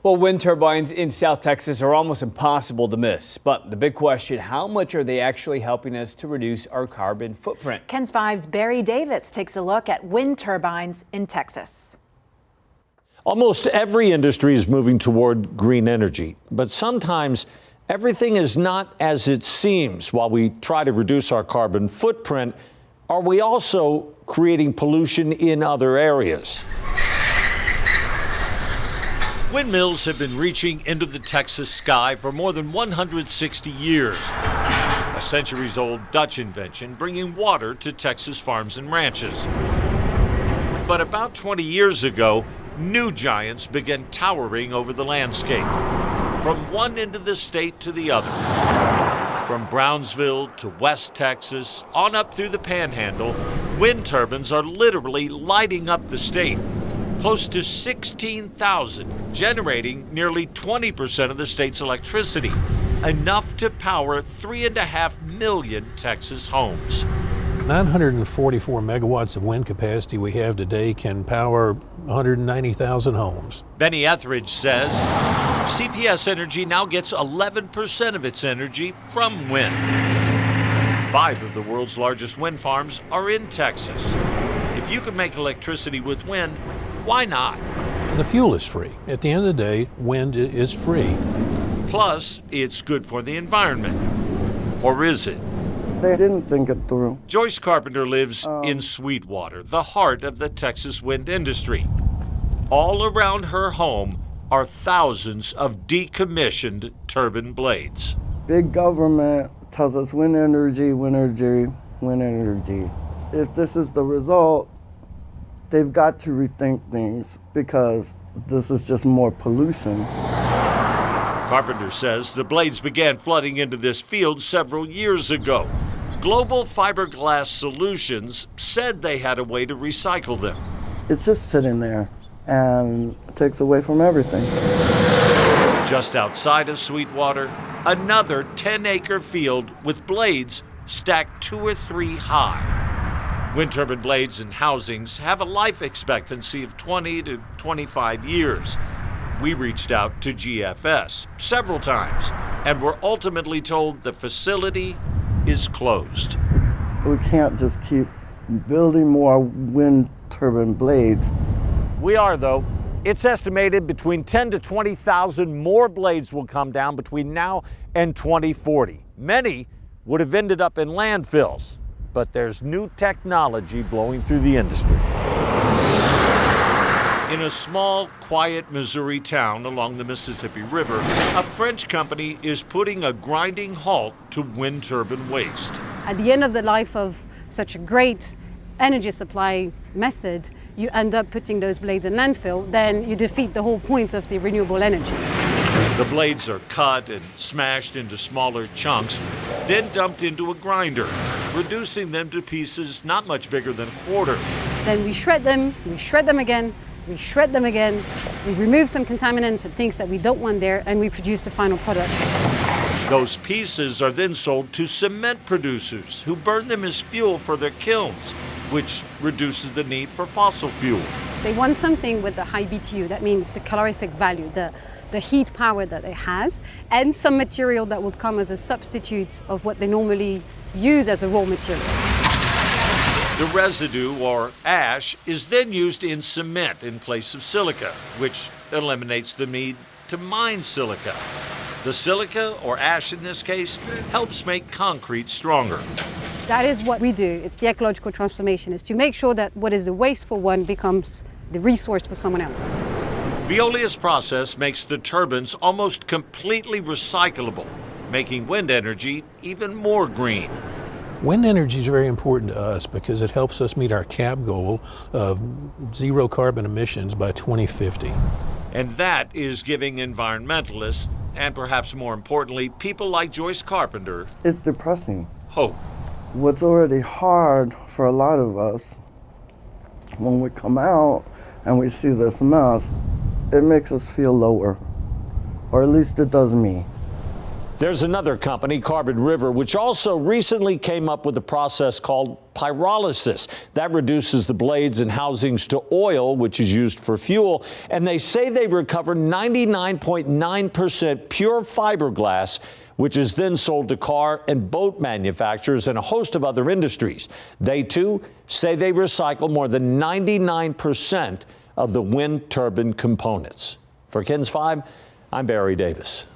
Well, wind turbines in South Texas are almost impossible to miss. But the big question, how much are they actually helping us to reduce our carbon footprint? KENS 5's Barry Davis takes a look at wind turbines in Texas. Almost every industry is moving toward green energy, but sometimes everything is not as it seems. While we try to reduce our carbon footprint, are we also creating pollution in other areas? Windmills have been reaching into the Texas sky for more than 160 years. A centuries-old Dutch invention bringing water to Texas farms and ranches. But about 20 years ago, new giants began towering over the landscape, from one end of the state to the other. From Brownsville to West Texas, on up through the Panhandle, wind turbines are literally lighting up the state. Close to 16,000, generating nearly 20% of the state's electricity, enough to power 3.5 million Texas homes. 944 megawatts of wind capacity we have today can power 190,000 homes. Benny Etheridge says CPS Energy now gets 11% of its energy from wind. 5 of the world's largest wind farms are in Texas. If you can make electricity with wind, why not? The fuel is free. At the end of the day, wind is free. Plus, it's good for the environment. Or is it? They didn't think it through. Joyce Carpenter lives in Sweetwater, the heart of the Texas wind industry. All around her home are thousands of decommissioned turbine blades. Big government tells us wind energy, wind energy, wind energy. If this is the result, they've got to rethink things because this is just more pollution. Carpenter says the blades began flooding into this field several years ago. Global Fiberglass Solutions said they had a way to recycle them. It's just sitting there and it takes away from everything. Just outside of Sweetwater, another 10-acre field with blades stacked 2 or 3 high. Wind turbine blades and housings have a life expectancy of 20 to 25 years. We reached out to GFS several times and were ultimately told the facility is closed. We can't just keep building more wind turbine blades. We are, though. It's estimated between 10 to 20,000 more blades will come down between now and 2040. Many would have ended up in landfills, but there's new technology blowing through the industry. In a small, quiet Missouri town along the Mississippi River, a French company is putting a grinding halt to wind turbine waste. At the end of the life of such a great energy supply method, you end up putting those blades in landfill, then you defeat the whole point of the renewable energy. The blades are cut and smashed into smaller chunks, then dumped into a grinder, reducing them to pieces not much bigger than a quarter. Then we shred them again, we shred them again, we remove some contaminants and things that we don't want there, and we produce the final product. Those pieces are then sold to cement producers who burn them as fuel for their kilns, which reduces the need for fossil fuel. They want something with the high BTU, that means the calorific value, the heat power that it has, and some material that would come as a substitute of what they normally use as a raw material. The residue, or ash, is then used in cement in place of silica, which eliminates the need to mine silica. The silica, or ash in this case, helps make concrete stronger. That is what we do. It's the ecological transformation, is to make sure that what is the waste for one becomes the resource for someone else. Veolia's process makes the turbines almost completely recyclable, making wind energy even more green. Wind energy is very important to us because it helps us meet our CAB goal of zero carbon emissions by 2050. And that is giving environmentalists, and perhaps more importantly, people like Joyce Carpenter, It's depressing. hope. What's already hard for a lot of us, when we come out and we see this mess, it makes us feel lower, or at least it does me. There's another company, Carbon River, which also recently came up with a process called pyrolysis. That reduces the blades and housings to oil, which is used for fuel. And they say they recover 99.9% pure fiberglass, which is then sold to car and boat manufacturers and a host of other industries. They, too, say they recycle more than 99% of the wind turbine components. For KENS 5, I'm Barry Davis.